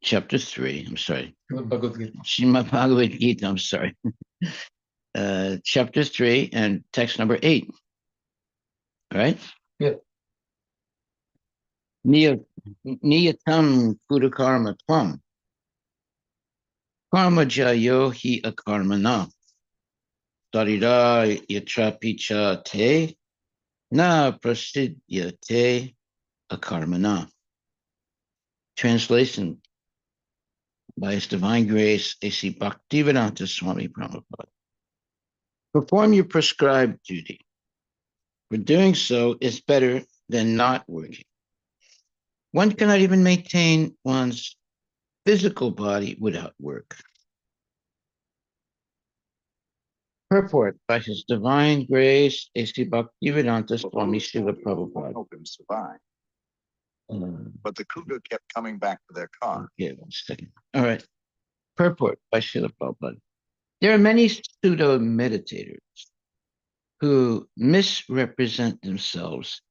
chapter 3. I'm sorry. Bhagavad Gita. Srimad Bhagavad Gita. I'm sorry. Chapter 3 and text number 8. Right? Yeah. Niyatam kudakarma tvam. Karma jayo hi akarmana. Sarira yatrapicha te na prasidyate akarmana. Translation by His Divine Grace, A.C. Bhaktivedanta Swami Prabhupada. Perform your prescribed duty. For doing so is better than not working. One cannot even maintain one's physical body without work. Purport by His Divine Grace, A.C. Bhaktivedanta Swami Srila Prabhupada. Help him survive. But the cougar kept coming back to their car. Okay, 1 second. All right. Purport by Srila Prabhupada. There are many pseudo-meditators who misrepresent themselves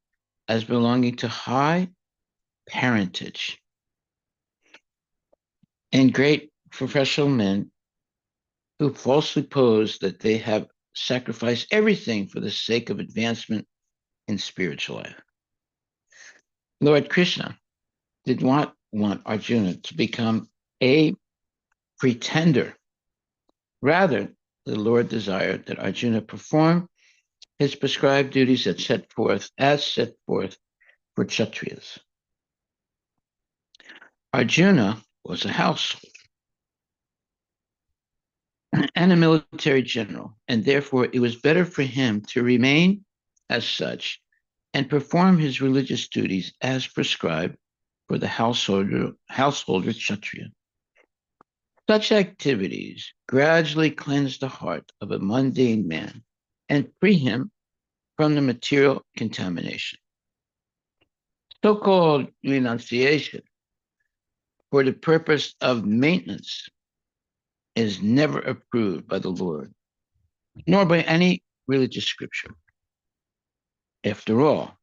as belonging to high parentage and great professional men who falsely pose that they have sacrificed everything for the sake of advancement in spiritual life. Lord Krishna did not want Arjuna to become a pretender. Rather, the Lord desired that Arjuna perform his prescribed duties as set forth for Kshatriyas. Arjuna was a householder and a military general, and therefore it was better for him to remain as such and perform his religious duties as prescribed for the householder Kshatriya. Such activities gradually cleanse the heart of a mundane man and free him from the material contamination. So-called renunciation for the purpose of maintenance is never approved by the Lord, nor by any religious scripture. After all,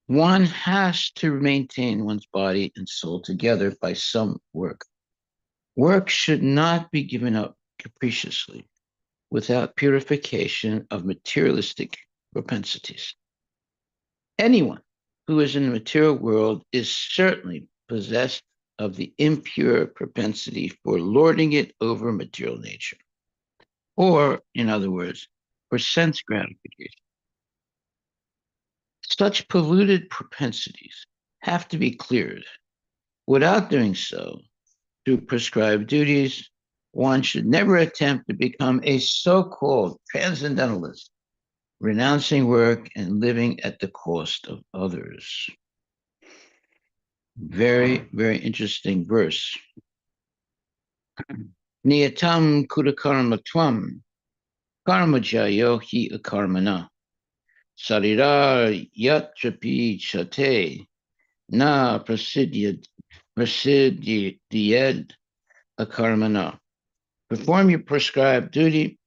one has to maintain one's body and soul together by some work. Work should not be given up capriciously without purification of materialistic propensities. Anyone who is in the material world is certainly possessed of the impure propensity for lording it over material nature, or, in other words, for sense gratification. Such polluted propensities have to be cleared. Without doing so, through prescribed duties, one should never attempt to become a so-called transcendentalist, renouncing work and living at the cost of others. Very, very interesting verse. Niyatam kudakarma tvam, karma jayo hi akarmana. Sarira yatrapi chate, na prasidyad akarmana. Perform your prescribed duty,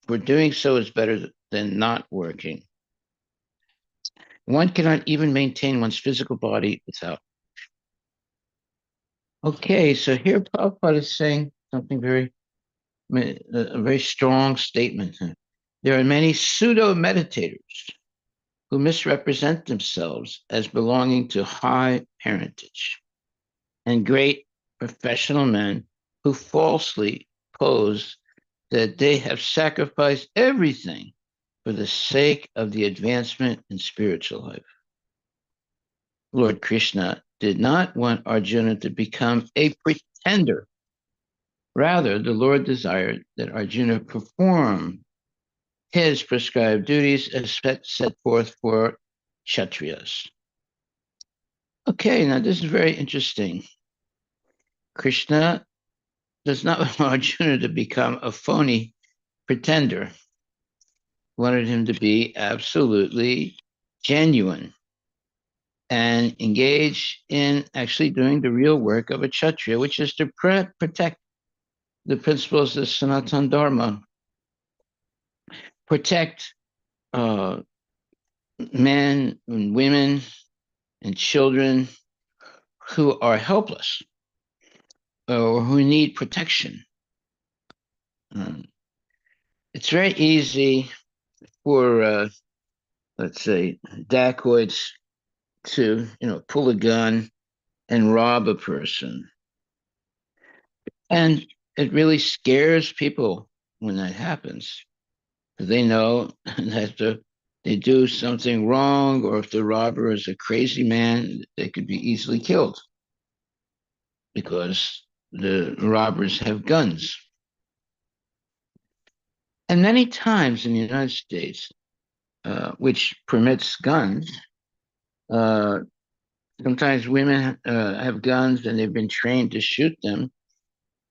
for doing so is better than not working. One cannot even maintain one's physical body without. Okay, so here Prabhupada is saying something a very strong statement. There are many pseudo-meditators who misrepresent themselves as belonging to high parentage and great professional men who falsely pose that they have sacrificed everything for the sake of the advancement in spiritual life. Lord Krishna did not want Arjuna to become a pretender. Rather, the Lord desired that Arjuna perform his prescribed duties as set forth for Kshatriyas. Okay, now this is very interesting. Krishna does not want Arjuna to become a phony pretender. He wanted him to be absolutely genuine and engage in actually doing the real work of a Kshatriya, which is to protect the principles of Sanatana Dharma, protect men and women and children who are helpless or who need protection. Um, it's very easy for, let's say, dacoits to, pull a gun and rob a person. And it really scares people when that happens. They know that if they do something wrong, or if the robber is a crazy man, they could be easily killed because the robbers have guns. And many times in the United States, which permits guns, uh, sometimes women have guns and they've been trained to shoot them,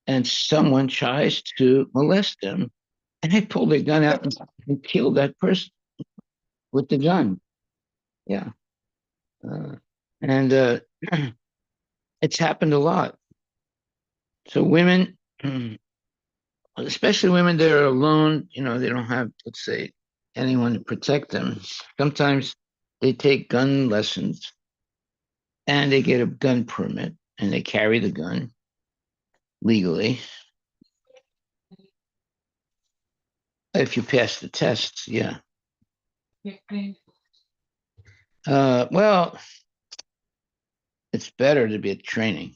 and someone tries to molest them, and they pull their gun out and kill that person with the gun. Yeah. Uh, and it's happened a lot. So women, especially women that are alone, they don't have, let's say, anyone to protect them. Sometimes they take gun lessons and they get a gun permit and they carry the gun legally. If you pass the tests, yeah. Well, it's better to be at training.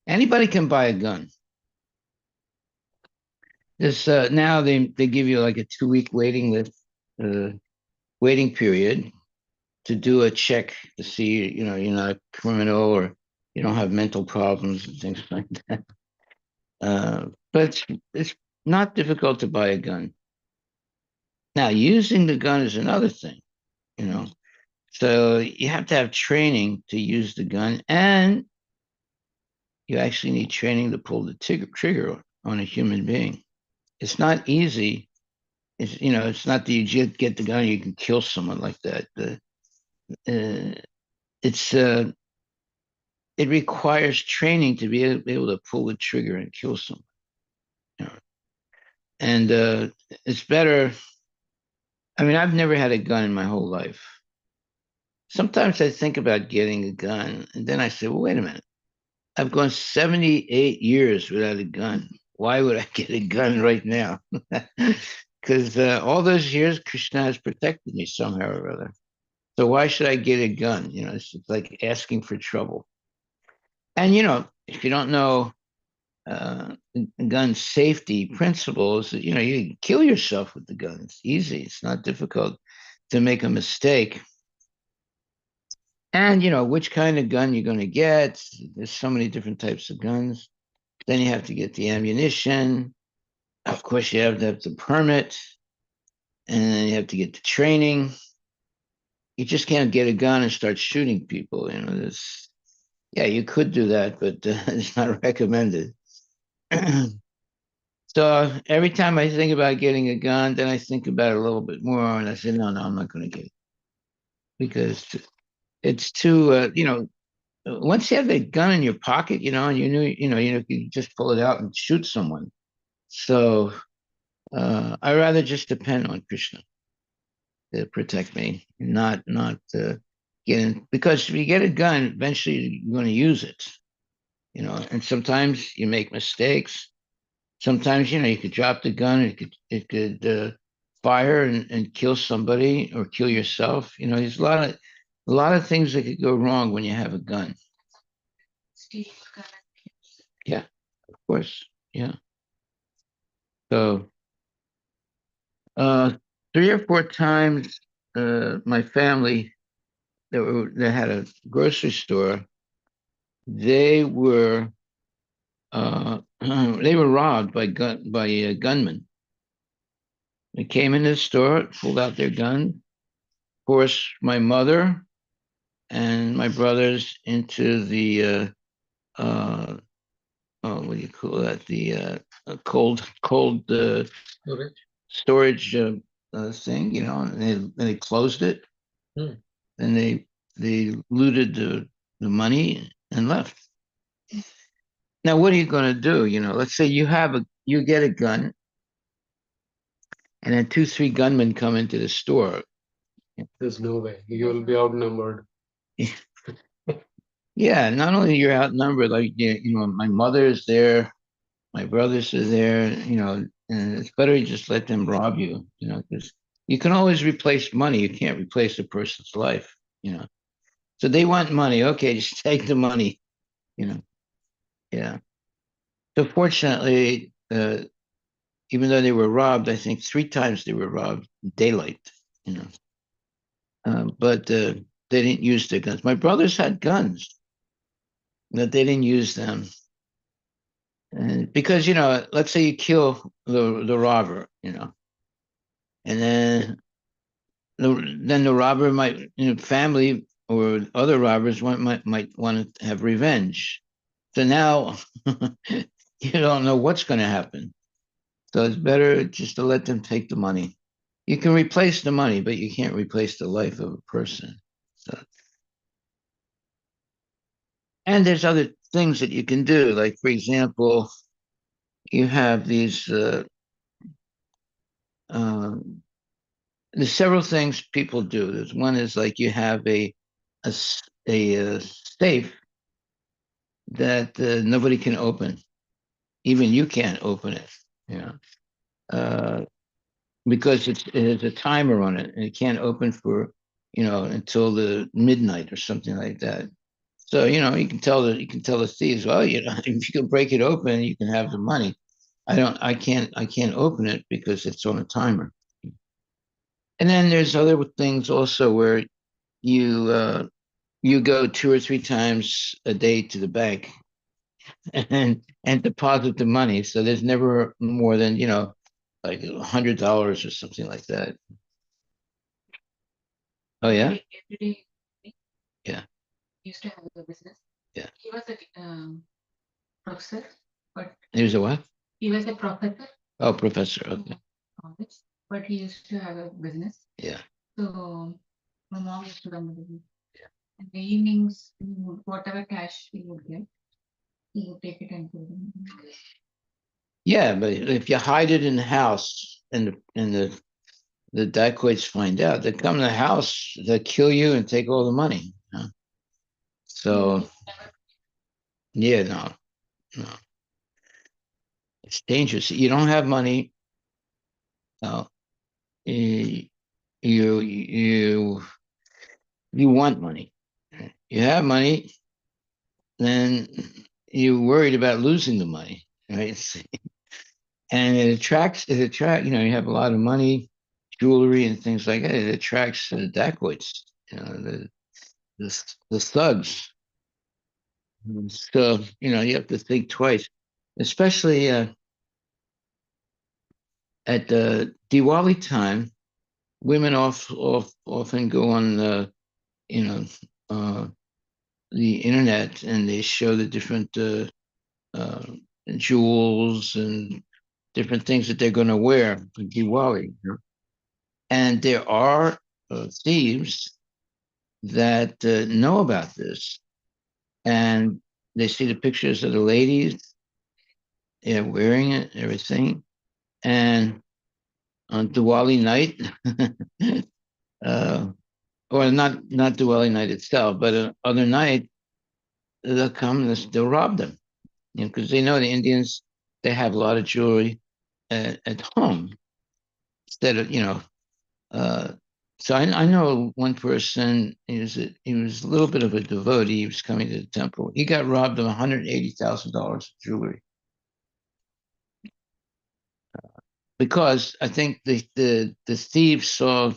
Anybody can buy a gun. This now they give you like a 2 week waiting list, uh, waiting period to do a check to see you're not a criminal or you don't have mental problems and things like that. But it's not difficult to buy a gun. Now using the gun is another thing, you know. So you have to have training to use the gun, and you actually need training to pull the trigger on a human being. It's not easy. It's not that you just get the gun and you can kill someone like that. It's it requires training to be able to pull the trigger and kill someone. You know? And it's better. I mean, I've never had a gun in my whole life. Sometimes I think about getting a gun, and then I say, well, wait a minute. I've gone 78 years without a gun. Why would I get a gun right now? Because all those years, Krishna has protected me somehow or other. So why should I get a gun? It's like asking for trouble. And if you don't know gun safety principles, you can kill yourself with the gun. It's easy. It's not difficult to make a mistake. And which kind of gun you're going to get. There's so many different types of guns. Then you have to get the ammunition. Of course, you have to have the permit, and then you have to get the training. You just can't get a gun and start shooting people. This. Yeah, you could do that, but it's not recommended. So every time I think about getting a gun, then I think about it a little bit more, and I say, no, I'm not going to get it because it's too, once you have the gun in your pocket, and you just pull it out and shoot someone. So I rather just depend on Krishna to protect me, not get in, because if you get a gun, eventually you're going to use it, and sometimes you make mistakes. Sometimes, you could drop the gun, it could fire and kill somebody or kill yourself. There's a lot of things that could go wrong when you have a gun. Yeah, of course. Yeah. So, uh, 3 or 4 times, my family that had a grocery store, they were they were robbed by gunmen. They came into the store, pulled out their gun, forced my mother and my brothers into the uh, what do you call that? The cold storage thing, and they closed it. And they looted the money and left. Now, what are you going to do? Let's say you get a gun, and then 2, 3 gunmen come into the store. There's no way. You will be outnumbered. Yeah, not only you're outnumbered, like my mother is there, my brothers are there, and it's better to just let them rob you, because you can always replace money. You can't replace a person's life. So they want money. Okay, just take the money, you know. Yeah. So fortunately, even though they were robbed, I think 3 times they were robbed in daylight, you know. But they didn't use their guns. My brothers had guns, but they didn't use them. And because, let's say you kill the robber, and then the robber might, family or other robbers might want to have revenge. So now you don't know what's going to happen. So it's better just to let them take the money. You can replace the money, but you can't replace the life of a person. So, and there's other things that you can do. Like, for example, you have these, um, there's several things people do. There's one is like you have a safe that nobody can open. Even you can't open it, you know, uh, because it has a timer on it and it can't open for, until the midnight or something like that. So, you can tell the thieves, well, if you can break it open, you can have the money. I can't open it because it's on a timer. And then there's other things also where you you go 2 or 3 times a day to the bank and deposit the money. So there's never more than, like $100 or something like that. Oh yeah? Every day Yeah. he used to have a business. Yeah. He was a professor, but There's a what? he was a professor Oh, professor. in Okay. college, but he used to have a business. Yeah. So my mom used to run the business. In the evenings, whatever cash he would get, he would take it and put it in. Yeah, but if you hide it in the house and the dacoits find out, they come to the house, they kill you and take all the money. So yeah, no, no, it's dangerous. You don't have money. No, you you you want money. You have money, then you're worried about losing the money, right? And it attracts. You have a lot of money, jewelry, and things like that. It attracts the dacoits, the thugs. So, you have to think twice, especially at the Diwali time. Women often go on you know, uh, the internet and they show the different uh, jewels and different things that they're going to wear for Diwali. And there are thieves that know about this, and they see the pictures of the ladies, wearing it, everything, and on Diwali night, uh, or not Diwali night itself, but other night, they'll come and they'll rob them, because they know the Indians, they have a lot of jewelry at home instead of, uh, so I know one person. He was a little bit of a devotee. He was coming to the temple. He got robbed of $180,000 of jewelry because I think the thieves saw.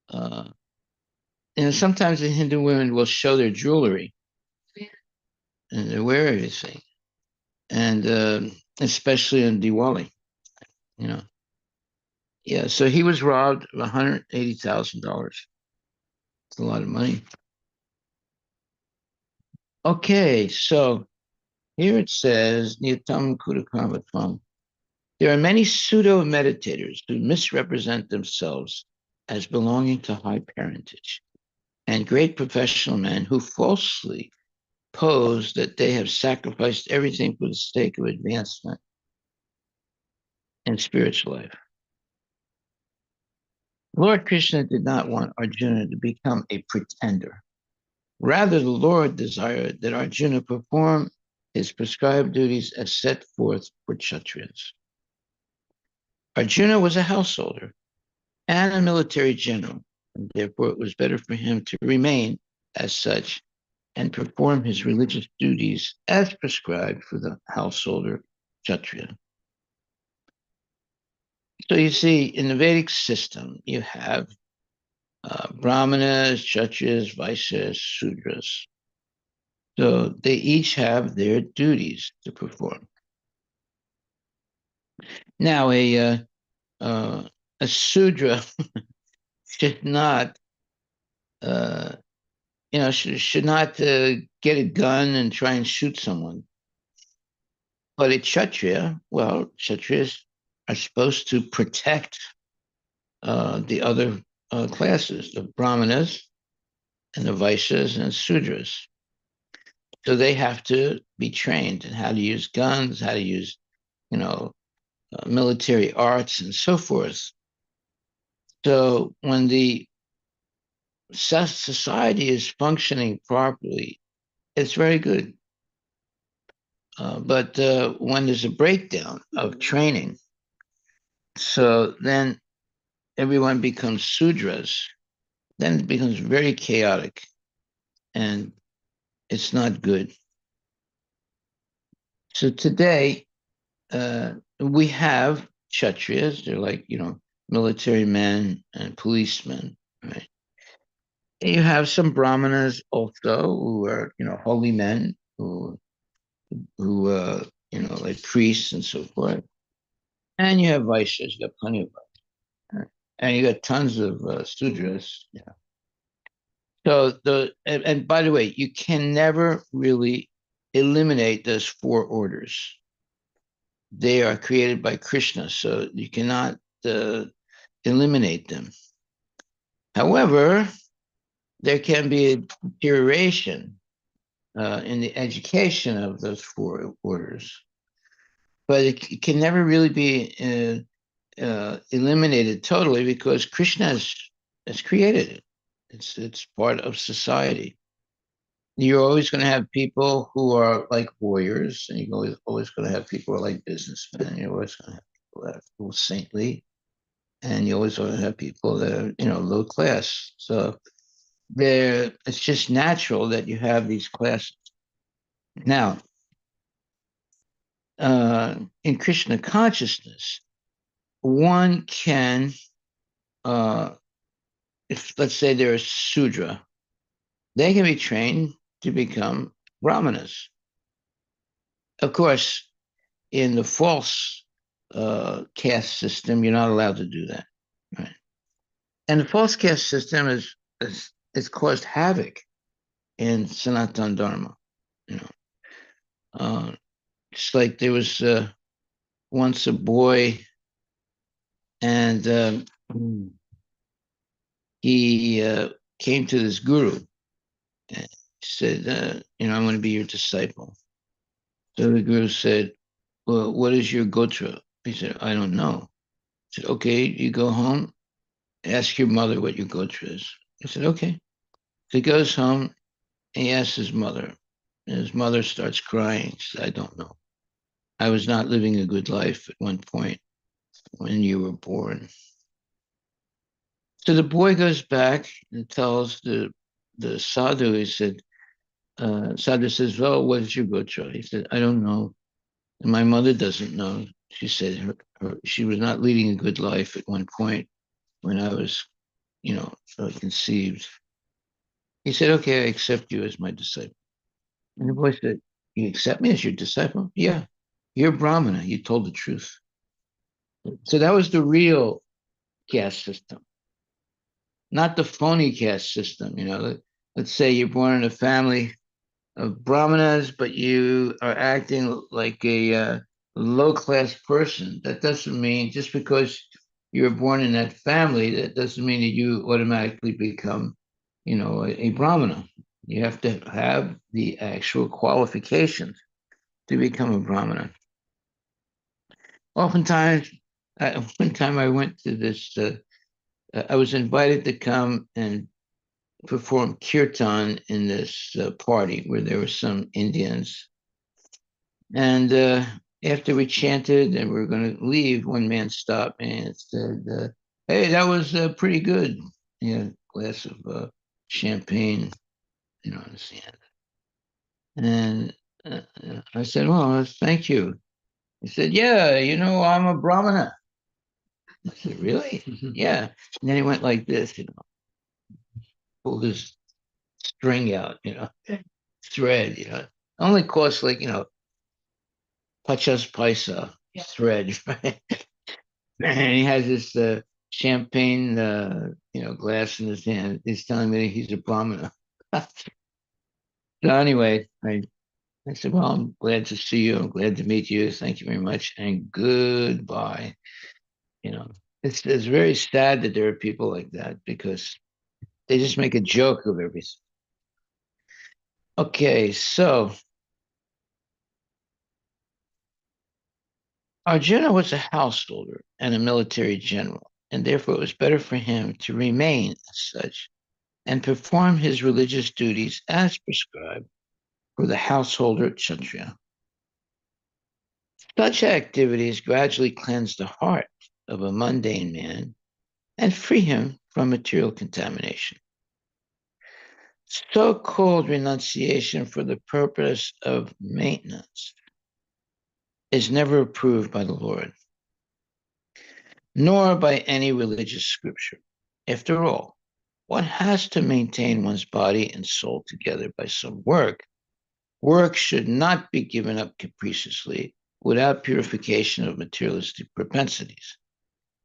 Uh, sometimes the Hindu women will show their jewelry and they wear everything, and especially on Diwali, you know. Yeah, so he was robbed of $180,000. It's a lot of money. Okay, so here it says, Niyatam Kudakamatam. There are many pseudo meditators who misrepresent themselves as belonging to high parentage, and great professional men who falsely pose that they have sacrificed everything for the sake of advancement in spiritual life. Lord Krishna did not want Arjuna to become a pretender. Rather, the Lord desired that Arjuna perform his prescribed duties as set forth for Kshatriyas. Arjuna was a householder and a military general, and therefore it was better for him to remain as such and perform his religious duties as prescribed for the householder Kshatriya. So you see, in the Vedic system, you have Brahmanas, Kshatriyas, Vaishyas, Sudras. So they each have their duties to perform. Now, a Sudra should not, uh, should not get a gun and try and shoot someone. But a Kshatriya, well, Kshatriyas are supposed to protect the other classes, the Brahmanas and the Vaishyas and Sudras. So they have to be trained in how to use guns, how to use, military arts and so forth. So when the society is functioning properly, it's very good. But when there's a breakdown of training, so then everyone becomes Sudras, then it becomes very chaotic and it's not good. So today, we have Kshatriyas, they're like, military men and policemen, right? And you have some Brahmanas also who are, holy men who like priests and so forth. And you have Vaishyas, you got plenty of Vaishyas. And you got tons of Sudras. Yeah. So and by the way, you can never really eliminate those four orders. They are created by Krishna, so you cannot eliminate them. However, there can be a deterioration in the education of those four orders, but it can never really be eliminated totally because Krishna has created it. It's part of society. You're always going to have people who are like warriors, and you're always going to have people who are like businessmen. You're always going to have people that are who are saintly, and you always want to have people that are, low class. So it's just natural that you have these classes. Now, in Krishna consciousness, one can, if let's say they're a Sudra, they can be trained to become Brahmanas. Of course, in the false caste system, you're not allowed to do that. Right? And the false caste system is caused havoc in Sanatana Dharma. You know, just like there was once a boy, and he came to this guru and said, "I want to be your disciple." So the guru said, "Well, what is your gotra?" He said, "I don't know." He said, "Okay, you go home, ask your mother what your gotra is." He said, "Okay." So he goes home and he asks his mother. And his mother starts crying. She said, "I don't know. I was not living a good life at one point when you were born." So the boy goes back and tells the sadhu. He said, Sadhu says, "Well, what is your gotra?" He said, "I don't know. And my mother doesn't know." She said she was not leading a good life at one point when I was, conceived. He said, "Okay, I accept you as my disciple." And the boy said, "You accept me as your disciple?" "Yeah, you're Brahmana. You told the truth." So that was the real caste system, not the phony caste system. Let's say you're born in a family of Brahmanas, but you are acting like a low class person. That doesn't mean just because you're born in that family, that doesn't mean that you automatically become, a Brahmana. You have to have the actual qualifications to become a Brahmana. Oftentimes, one time I went to this, I was invited to come and perform kirtan in this party where there were some Indians. And after we chanted and we were going to leave, one man stopped me and said, "Hey, that was pretty good." He had a glass of champagne, in his hand. And I said, "Well, thank you." He said, "Yeah, I'm a Brahmana." I said, "Really?" "Yeah." And then he went like this, pulled his string out, thread, only costs like, pachas paisa thread, right? And he has this champagne, glass in his hand. He's telling me he's a Brahmana. So anyway, I said, "Well, I'm glad to see you. I'm glad to meet you. Thank you very much. And goodbye." It's very sad that there are people like that because they just make a joke of everything. Okay, so Arjuna was a householder and a military general, and therefore it was better for him to remain as such and perform his religious duties as prescribed for the householder Kshatriya. Such activities gradually cleanse the heart of a mundane man and free him from material contamination. So-called renunciation for the purpose of maintenance is never approved by the Lord, nor by any religious scripture. After all, one has to maintain one's body and soul together by some work. Work should not be given up capriciously without purification of materialistic propensities.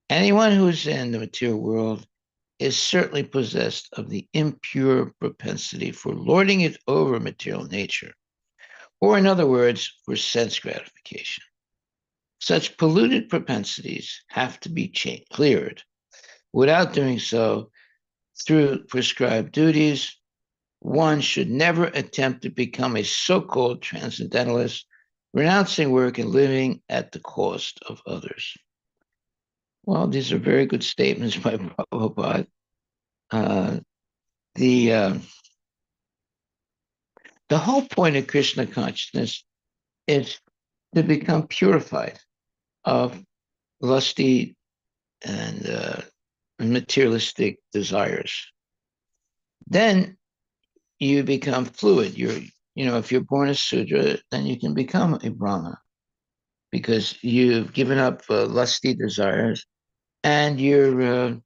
Anyone who is in the material world is certainly possessed of the impure propensity for lording it over material nature, or in other words, for sense gratification. Such polluted propensities have to be cleared. Without doing so, through prescribed duties, one should never attempt to become a so-called transcendentalist, renouncing work and living at the cost of others. Well, these are very good statements by Prabhupada. The whole point of Krishna consciousness is to become purified of lusty and materialistic desires. Then you become fluid. If you're born a Sudra, then you can become a Brahmana because you've given up lusty desires and you're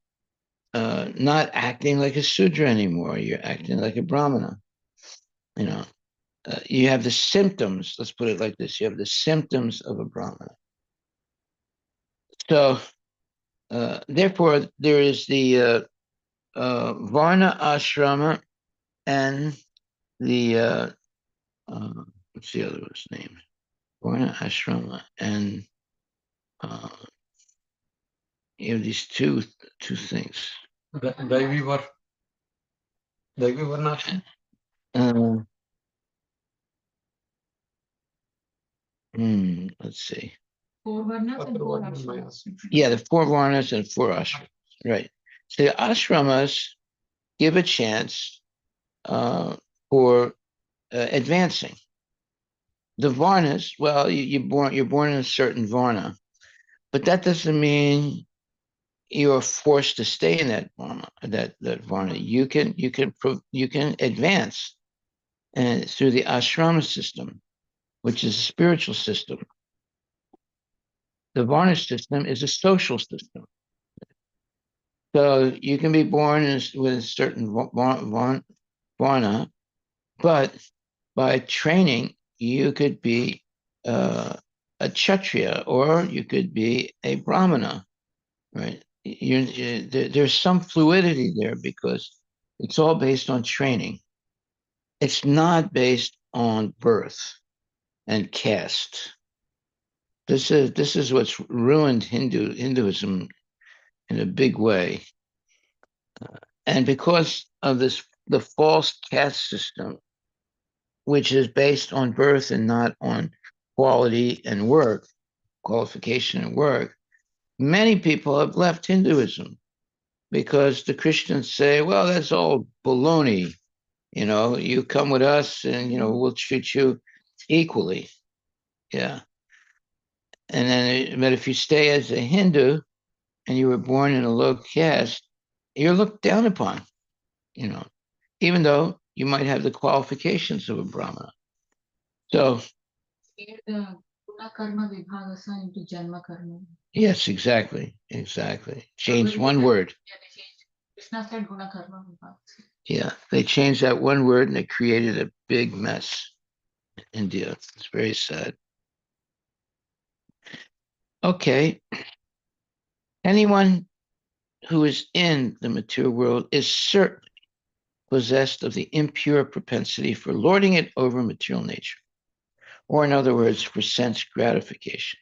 not acting like a Sudra anymore. You're acting like a Brahmana. You have the symptoms, let's put it like this, you have the symptoms of a Brahmana. So, therefore, there is the Varna ashrama and the, what's the other one's name? Varna ashrama and you have these two things. Daivi Varna. Let's see. 4 varnas and 4 ashramas. Yeah, the 4 varnas and 4 ashramas. Right. So the ashramas give a chance for advancing. The varnas, well, you're born in a certain varna, but that doesn't mean you're forced to stay in that varna. That varna, you can advance, and through the ashrama system, which is a spiritual system. The varna system is a social system. So you can be born with a certain varna, but by training, you could be a kshatriya or you could be a brahmana, right? There's some fluidity there because it's all based on training. It's not based on birth and caste. This is what's ruined Hinduism in a big way. And because of the false caste system, which is based on birth and not on qualification and work, many people have left Hinduism because the Christians say, well, that's all baloney. You come with us and, we'll treat you equally. Yeah. And then, but if you stay as a Hindu and you were born in a low caste, you're looked down upon, even though you might have the qualifications of a Brahmana. So, Here the Guna Karma Vibhagasa into Janma Karma. yes, exactly. Change one word. Yeah, they changed. Krishna said Guna Karma Vibhagasa. Yeah, they changed that one word and it created a big mess in India. It's very sad. Okay. Anyone who is in the material world is certainly possessed of the impure propensity for lording it over material nature, or in other words, for sense gratification.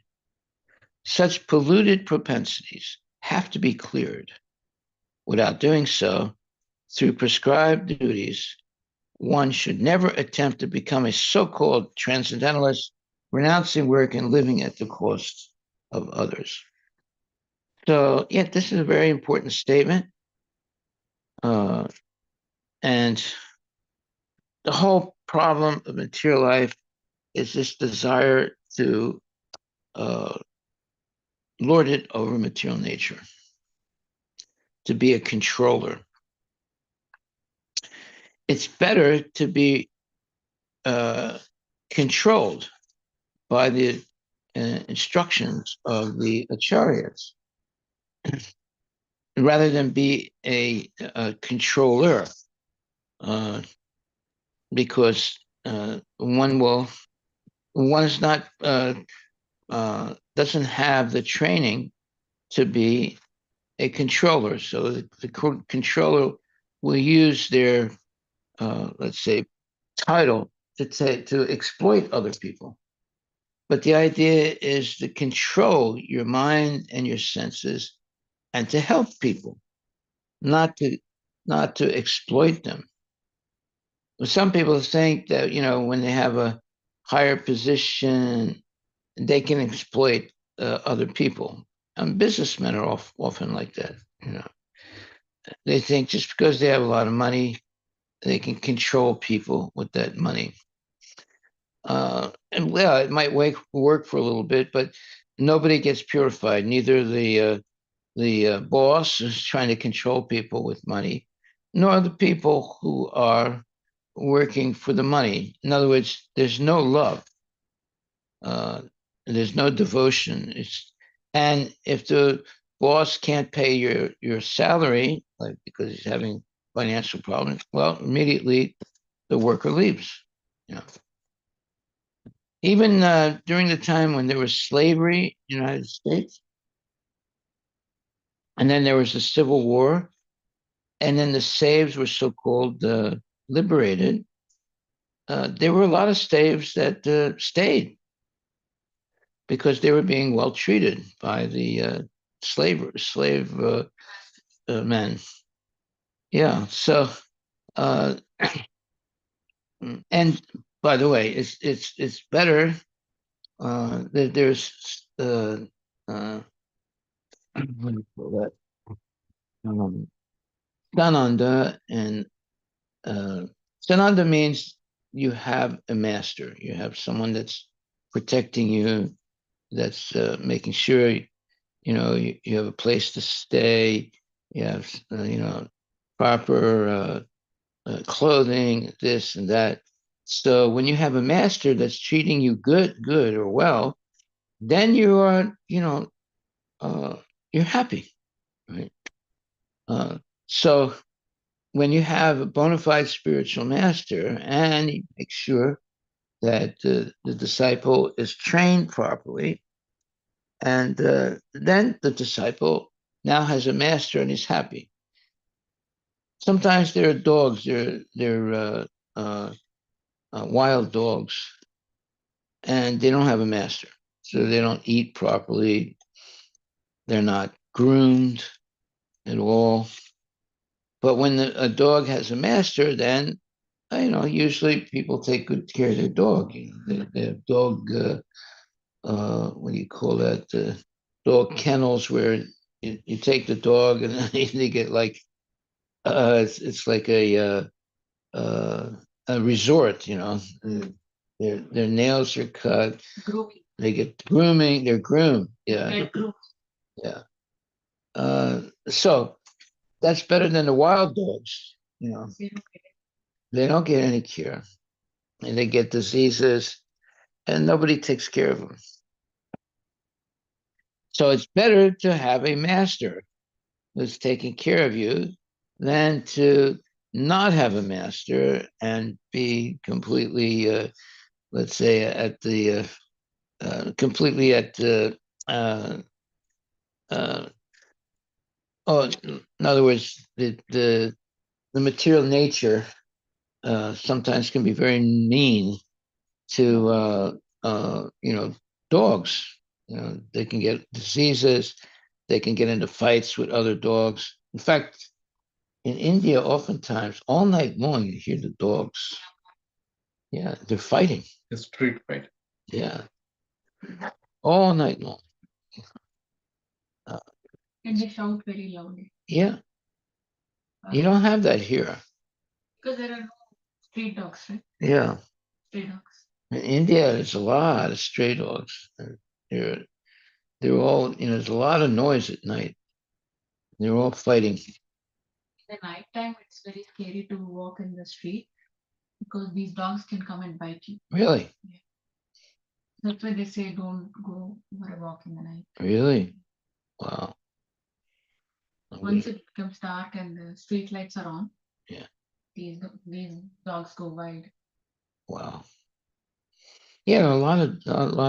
Such polluted propensities have to be cleared. Without doing so, through prescribed duties, one should never attempt to become a so-called transcendentalist, renouncing work and living at the cost of others. So, yeah, this is a very important statement. And the whole problem of material life is this desire to lord it over material nature, to be a controller. It's better to be controlled by the instructions of the acharyas rather than be a controller, because one is not doesn't have the training to be a controller. So the controller will use their let's say title to exploit other people. But the idea is to control your mind and your senses and to help people, not to exploit them. Some people think that, when they have a higher position, they can exploit other people. And businessmen are often like that. They think just because they have a lot of money, they can control people with that money. And well, it might work for a little bit, but nobody gets purified. Neither the boss is trying to control people with money, nor the people who are working for the money. In other words, there's no love, uh, there's no devotion. And if the boss can't pay your salary, like because he's having financial problems, well, immediately the worker leaves. You know. Even during the time when there was slavery in the United States, and then there was the Civil War, and then the slaves were so-called liberated, there were a lot of slaves that stayed because they were being well treated by the slave men. Yeah. So, uh, and by the way, it's better. There's what do you call that? Sananda, and Sananda means you have a master. You have someone that's protecting you, that's making sure you have a place to stay. You have proper clothing, this and that. So when you have a master that's treating you good or well, then you are uh, you're happy, right? So when you have a bona fide spiritual master and you make sure that the disciple is trained properly, and then the disciple now has a master and is happy. Sometimes there are dogs, they're wild dogs, and they don't have a master, so they don't eat properly. They're not groomed at all. But when a dog has a master, then usually people take good care of their dog. They have dog, what do you call that? Dog kennels where you take the dog and they get like it's like a resort, you know. Their nails are cut. Grooming. They get grooming. They're groomed. Yeah, Pet groom. yeah. So that's better than the wild dogs. You know, they don't get any care, and they get diseases, and nobody takes care of them. So it's better to have a master who's taking care of you than to not have a master and be completely, let's say, at the completely at the uh, oh, in other words, the material nature sometimes can be very mean to dogs. You know, they can get diseases, they can get into fights with other dogs. In fact, in India, oftentimes all night long you hear the dogs. Yeah, they're fighting. The street fight. Yeah, all night long. And they shout very loudly. Yeah, you don't have that here. Because there are no street dogs, right? Yeah, Stray dogs. in India, there's a lot of stray dogs. They're they're all, you know, there's a lot of noise at night. They're all fighting. In the night time, it's very scary to walk in the street because these dogs can come and bite you. Really, That's why they say don't go for a walk in the night. really. Wow. Once it becomes dark and the street lights are on, Yeah. these dogs go wild. Wow. Yeah, a lot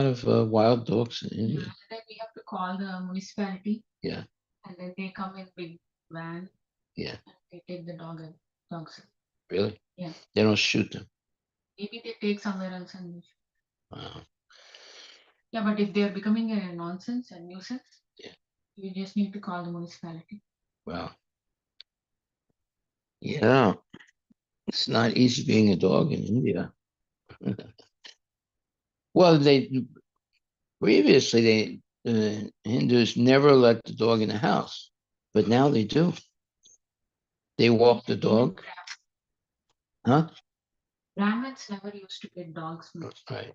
of wild dogs in Yeah. India. And then we have to call the municipality. Yeah. And then they come in big van. Yeah. And they take the dogs. Really? Yeah. They don't shoot them. Maybe they take somewhere else and Wow. yeah, but if they're becoming a nonsense and nuisance, Yeah. you just need to call the municipality. Wow. Yeah. It's not easy being a dog in India. Well, they previously Hindus never let the dog in the house, but now they do. They walk the dog. Huh? Brahmins never used to get dogs much. Right.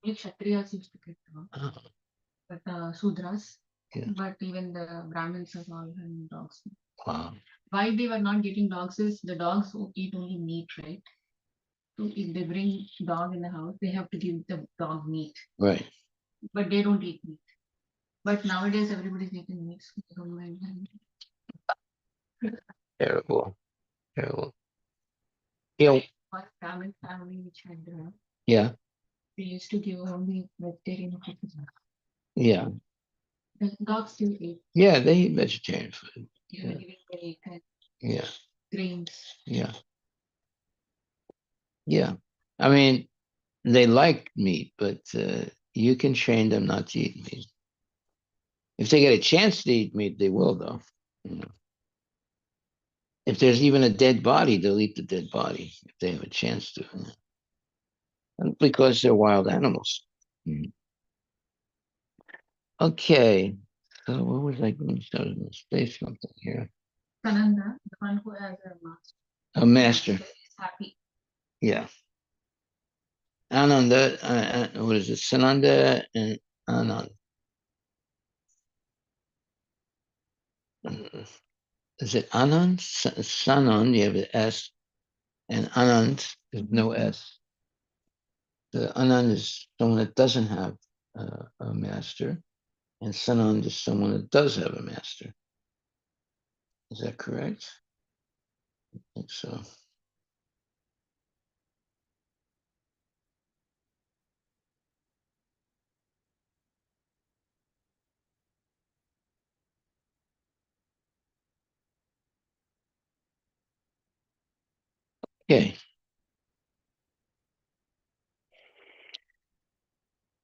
Only Kshatriyas used to get dogs, Oh, but Sudras. Yeah. But even the Brahmins are all having dogs. wow. Why they were not getting dogs is the dogs eat only meat, right? So if they bring dog in the house, they have to give the dog meat, Right. but they don't eat meat. But nowadays everybody's eating meat. So they don't mind having it. Terrible. Terrible. Yeah. One Brahmin family which had Yeah. they used to give only vegetarian food. Yeah. The dogs still ate. Yeah. They eat vegetarian food. They were Yeah. giving milk and Yeah. grains. Yeah. Yeah. I mean, they like meat, but you can train them not to eat meat. If they get a chance to eat meat, they will, though. You know. If there's even a dead body, they'll eat the dead body if they have a chance to. You know. And because they're wild animals. Mhm. Okay. So what was I going to start in the space something here? Sananda, the one who has a master, A master. is happy. Yeah. Ananda, what is it? Sananda and Anand. Is it Anand? Sanand, you have an S, and Anand, there's no S. The Anand is someone that doesn't have a master, and Sanand is someone that does have a master. Is that correct? I think so. Okay.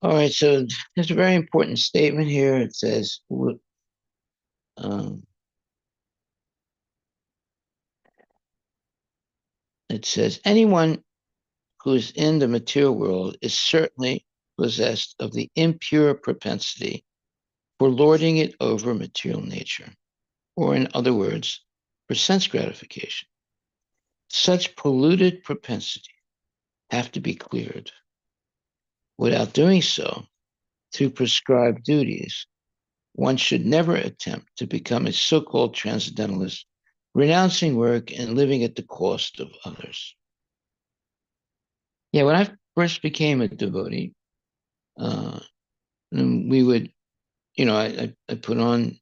All right, so there's a very important statement here. It says, um, anyone who is in the material world is certainly possessed of the impure propensity for lording it over material nature, or in other words, for sense gratification. Such polluted propensities have to be cleared. Without doing so, through prescribed duties, one should never attempt to become a so-called transcendentalist, renouncing work and living at the cost of others. Yeah, when I first became a devotee, we would, I put on,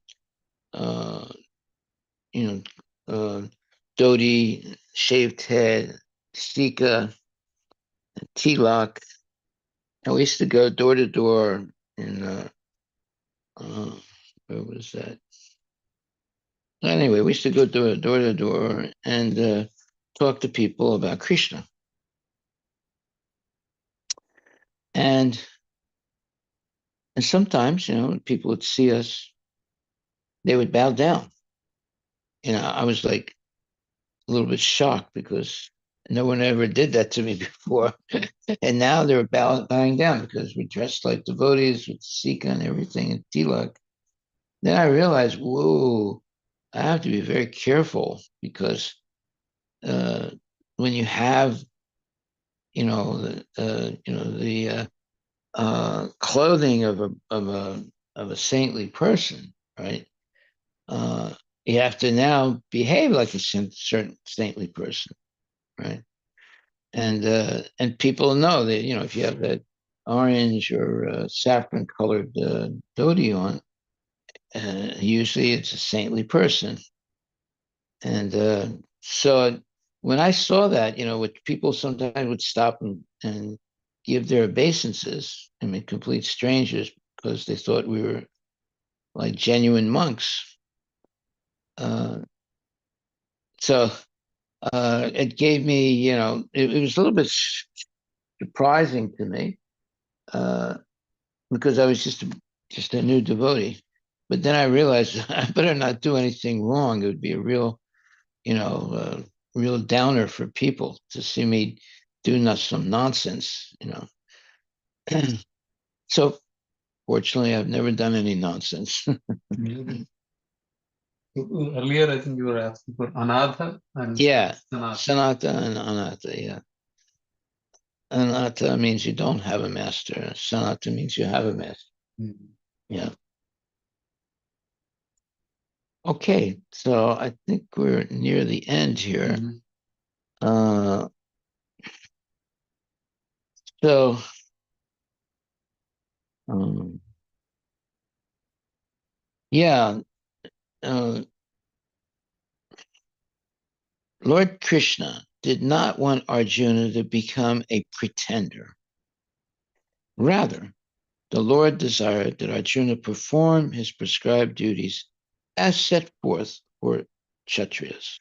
uh, you know, dhoti, shaved head, stika, tilak, and we used to go door to door in, where was that? Anyway, we used to go door to door and talk to people about Krishna. And sometimes, people would see us, they would bow down. I was like a little bit shocked because no one ever did that to me before. And now they're bowing down because we're dressed like devotees with sika and everything and tilak. Then I realized, whoa, I have to be very careful because uh, when you have, the clothing of a saintly person, right? Uh, you have to now behave like a certain saintly person, right? And people know that if you have that orange or saffron colored dhoti on, usually it's a saintly person. And so when I saw that, which people sometimes would stop and give their obeisances, I mean, complete strangers, because they thought we were like genuine monks. So it gave me, it was a little bit surprising to me because I was just a new devotee. But then I realized I better not do anything wrong. It would be a real downer for people to see me do some nonsense. So fortunately, I've never done any nonsense. Earlier, I think you were asking for Anatha and Yeah, Sanatha. Sanata and Anatta. Yeah, Anatta means you don't have a master. Sanata means you have a master. Mhm. Yeah. Okay, so I think we're near the end here. Mhm. Uh, so, um, yeah, uh, Lord Krishna did not want Arjuna to become a pretender. Rather, the Lord desired that Arjuna perform his prescribed duties as set forth for Kshatriyas.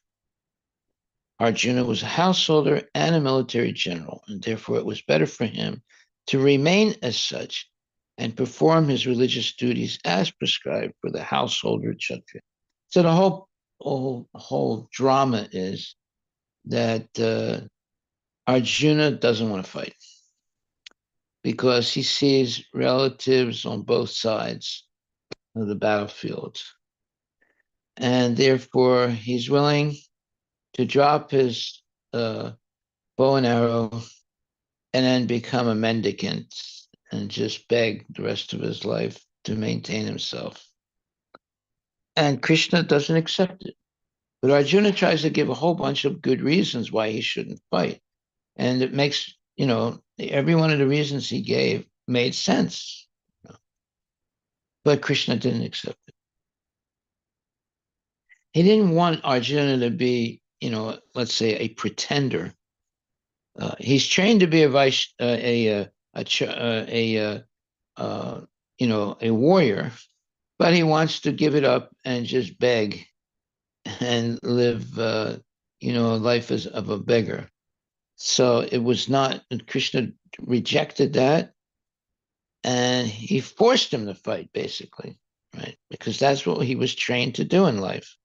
Arjuna was a householder and a military general, and therefore it was better for him to remain as such and perform his religious duties as prescribed for the householder Kshatriya. So the whole drama is that Arjuna doesn't want to fight because he sees relatives on both sides of the battlefield. And therefore, he's willing to drop his bow and arrow and then become a mendicant and just beg the rest of his life to maintain himself. And Krishna doesn't accept it. But Arjuna tries to give a whole bunch of good reasons why he shouldn't fight. And it makes, every one of the reasons he gave made sense. But Krishna didn't accept it. He didn't want Arjuna to be, let's say a pretender. He's trained to be a vice, a warrior, but he wants to give it up and just beg and live, a life of a beggar. So it was not, Krishna rejected that and he forced him to fight, basically, right? Because that's what he was trained to do in life.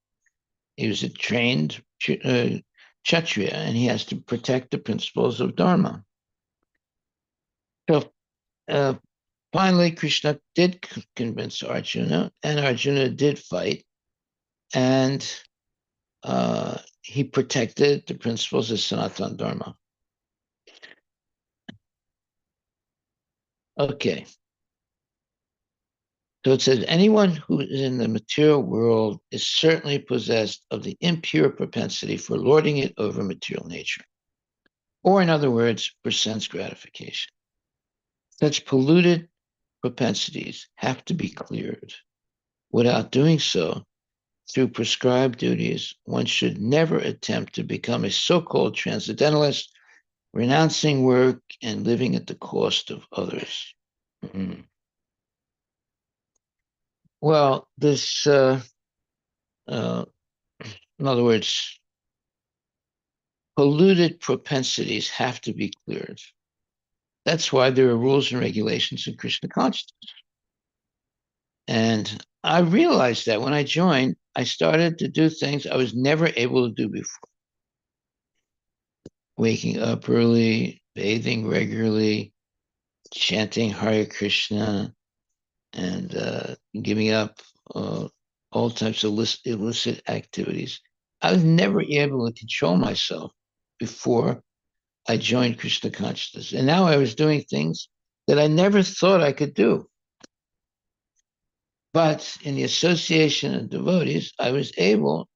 He was a trained Kshatriya and he has to protect the principles of Dharma. So Finally, Krishna did convince Arjuna, and Arjuna did fight, and he protected the principles of Sanatana Dharma. Okay. So it says, anyone who is in the material world is certainly possessed of the impure propensity for lording it over material nature, or in other words, for sense gratification. Such polluted propensities have to be cleared. Without doing so, through prescribed duties, one should never attempt to become a so-called transcendentalist, renouncing work and living at the cost of others. Mm-hmm. Well, this, in other words, polluted propensities have to be cleared. That's why there are rules and regulations in Krishna consciousness. And I realized that when I joined, I started to do things I was never able to do before. Waking up early, bathing regularly, chanting Hare Krishna, and giving up all types of illicit activities. I was never able to control myself before I joined Krishna consciousness. And now I was doing things that I never thought I could do. But in the association of devotees, I was able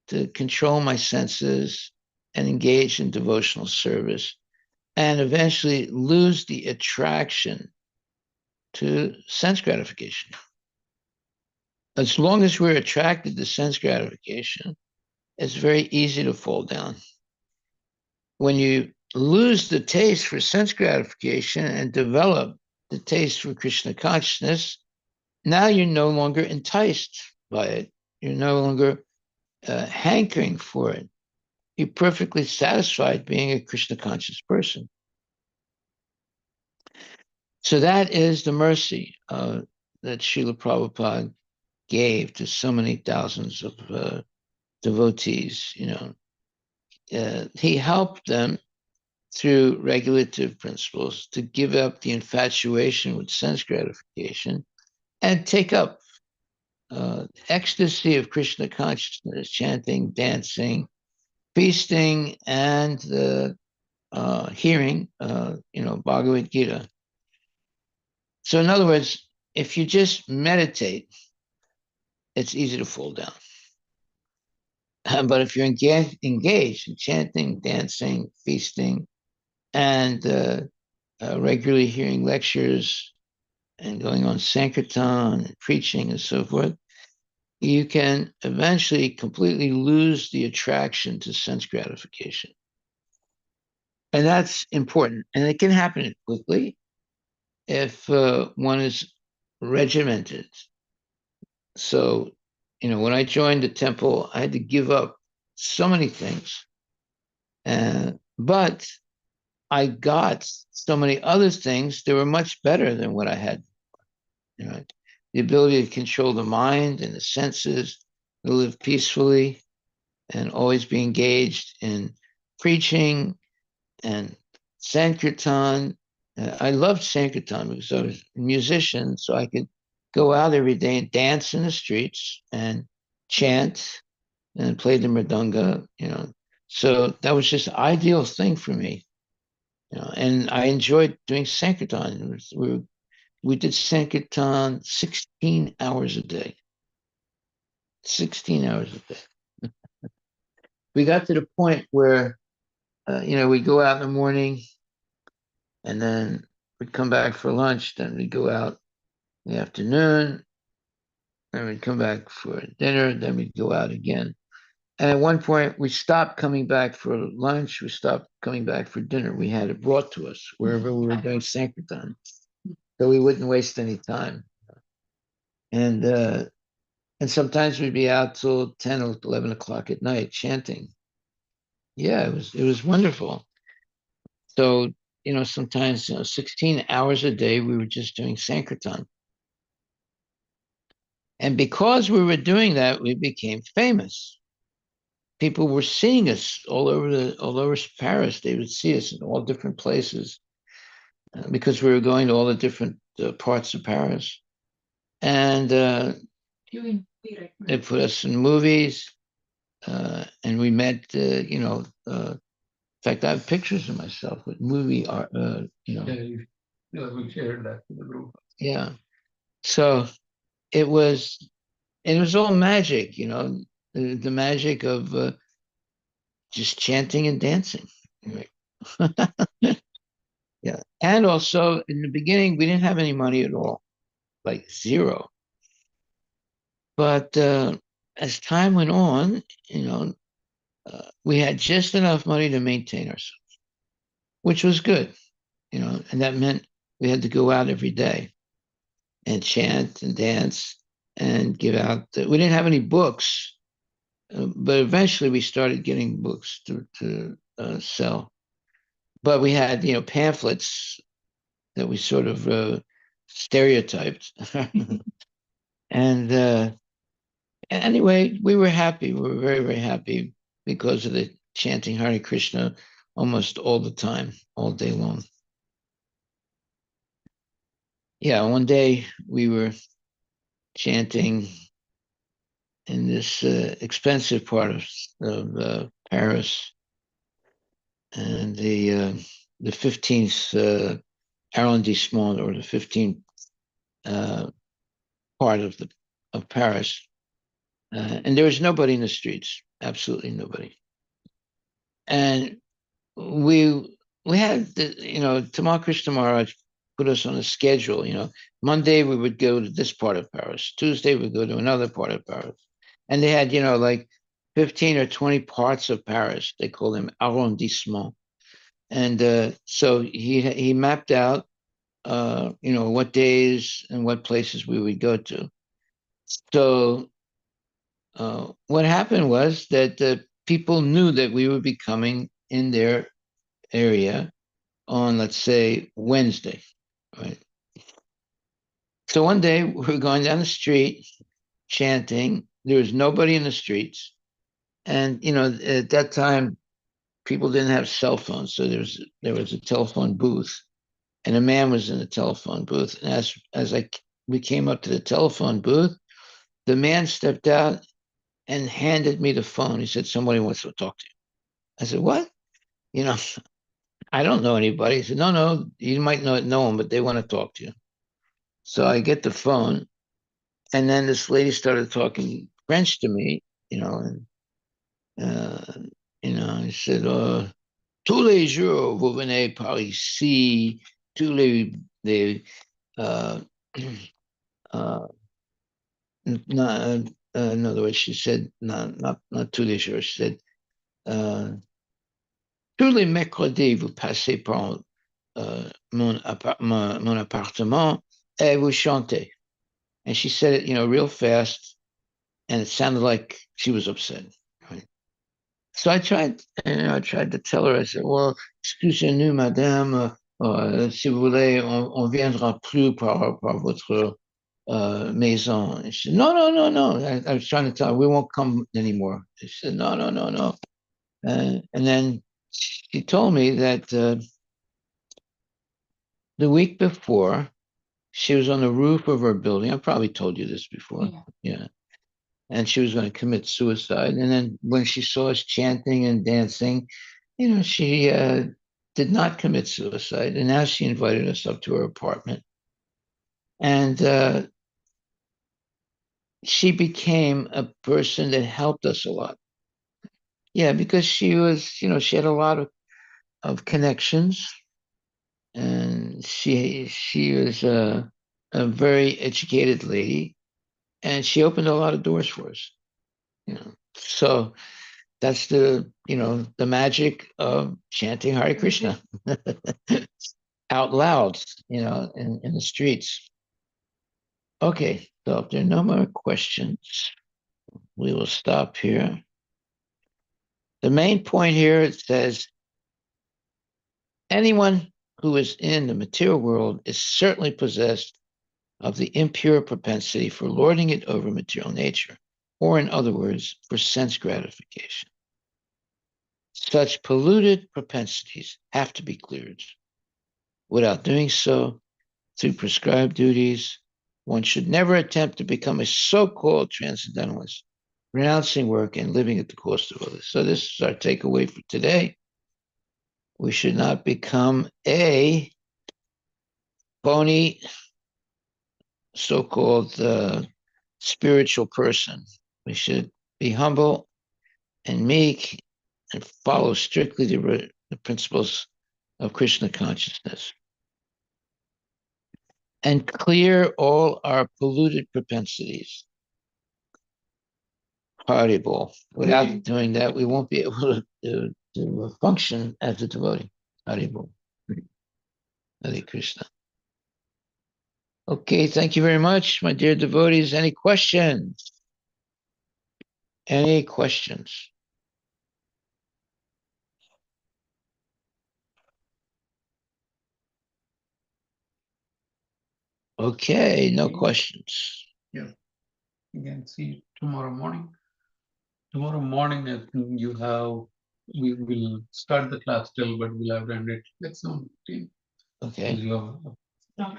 to control my senses and engage in devotional service and eventually lose the attraction to sense gratification. As long as we're attracted to sense gratification, it's very easy to fall down. When you lose the taste for sense gratification and develop the taste for Krishna consciousness, now you're no longer enticed by it. You're no longer hankering for it. You're perfectly satisfied being a Krishna conscious person. So that is the mercy that Srila Prabhupada gave to so many thousands of devotees. He helped them through regulative principles to give up the infatuation with sense gratification and take up ecstasy of Krishna consciousness, chanting, dancing, feasting, and hearing, Bhagavad Gita. So in other words, if you just meditate, it's easy to fall down. But if you're engaged in chanting, dancing, feasting, and regularly hearing lectures and going on Sankirtan and preaching and so forth, you can eventually completely lose the attraction to sense gratification. And that's important. And it can happen quickly if one is regimented. So, when I joined the temple, I had to give up so many things. But I got so many other things that were much better than what I had. The ability to control the mind and the senses, to live peacefully, and always be engaged in preaching and Sankirtan. I loved Sankirtan because I was a musician, so I could go out every day and dance in the streets and chant and play the mridanga, So that was just an ideal thing for me, and I enjoyed doing Sankirtan. We did Sankirtan 16 hours a day. 16 hours a day. We got to the point where, we'd go out in the morning and then we'd come back for lunch. Then we'd go out in the afternoon. Then we'd come back for dinner. Then we'd go out again. And at one point, we stopped coming back for lunch. We stopped coming back for dinner. We had it brought to us wherever we were doing Sankirtan, so we wouldn't waste any time. And sometimes we'd be out till 10 or 11 o'clock at night chanting. Yeah, it was wonderful. So, sometimes 16 hours a day we were just doing Sankirtan. And because we were doing that, we became famous. People were seeing us all over Paris. They would see us in all different places because we were going to all the different parts of Paris. And You in movie, right? they put us in movies. And we met, in fact, I have pictures of myself with movie art, Yeah, we shared that with the group. yeah. So it was all magic, the magic of just chanting and dancing. Right. Yeah. And also in the beginning, we didn't have any money at all, like zero. But as time went on, we had just enough money to maintain ourselves, which was good, and that meant we had to go out every day and chant and dance and give out. We didn't have any books, but eventually we started getting books to sell. But we had, pamphlets that we sort of stereotyped. And anyway, we were happy. We were very, very happy because of the chanting Hare Krishna almost all the time, all day long. Yeah, one day we were chanting in this expensive part of Paris, and the 15th arrondissement, or the 15th part of Paris, and there was nobody in the streets, absolutely nobody. And we had Tamal Krishna Maharaj put us on a schedule. Monday we would go to this part of Paris. Tuesday we'd go to another part of Paris, and they had like 15 or 20 parts of Paris. They call them arrondissements. And so he mapped out what days and what places we would go to. So what happened was that people knew that we would be coming in their area on, let's say, Wednesday, right? So one day we were going down the street chanting. There was nobody in the streets. And, at that time, people didn't have cell phones. So there was a telephone booth, and a man was in the telephone booth. And as we came up to the telephone booth, the man stepped out and handed me the phone. He said, "Somebody wants to talk to you." I said, "What?" You know, I don't know anybody. He said, "No, no, you might not know them, but they want to talk to you." So I get the phone, and then this lady started talking French to me, and I said, "Tous les jours, vous venez par ici, tous les uh, uh, in other words, she said, not tous les jours, she said, uh, tous les mercredis, vous passez par mon appartement et vous chantez." And she said it, real fast, and it sounded like she was upset. Right? So I tried to tell her. I said, "Well, excusez-nous, madame, si vous voulez, on viendra plus par votre maison." And she said, "No, no, no, no." I was trying to tell her, "We won't come anymore." She said, "No, no, no, no." And then she told me that the week before, she was on the roof of her building. I probably told you this before. Yeah. And she was going to commit suicide. And then when she saw us chanting and dancing, she did not commit suicide. And now she invited us up to her apartment. And she became a person that helped us a lot. Yeah, because she was, she had a lot of connections, and she was a very educated lady, and she opened a lot of doors for us. So that's the magic of chanting Hare Krishna out loud, in the streets. Okay, so if there are no more questions, we will stop here. The main point here, it says, anyone who is in the material world is certainly possessed of the impure propensity for lording it over material nature, or in other words, for sense gratification. Such polluted propensities have to be cleared. Without doing so, through prescribed duties. One should never attempt to become a so-called transcendentalist, renouncing work and living at the cost of others. So this is our takeaway for today. We should not become a phony so-called spiritual person. We should be humble and meek and follow strictly the principles of Krishna consciousness and clear all our polluted propensities. Haribol. Without doing that, we won't be able to function as a devotee. Haribol. Hare Krishna. Okay, thank you very much, my dear devotees. Any questions? Any questions? Okay, no questions. You can see tomorrow morning. Tomorrow morning, I think we will start the class still, but we'll have to end it like 7:15. Okay, You have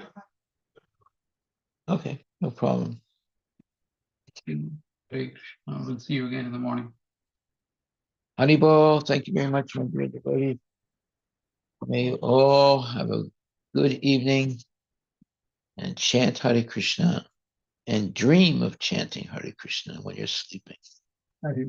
okay, no problem. Hare Krishna. We'll see you again in the morning. Haribol, thank you very much, my dear devotees. May you all have a good evening and chant Hare Krishna and dream of chanting Hare Krishna when you're sleeping. Hare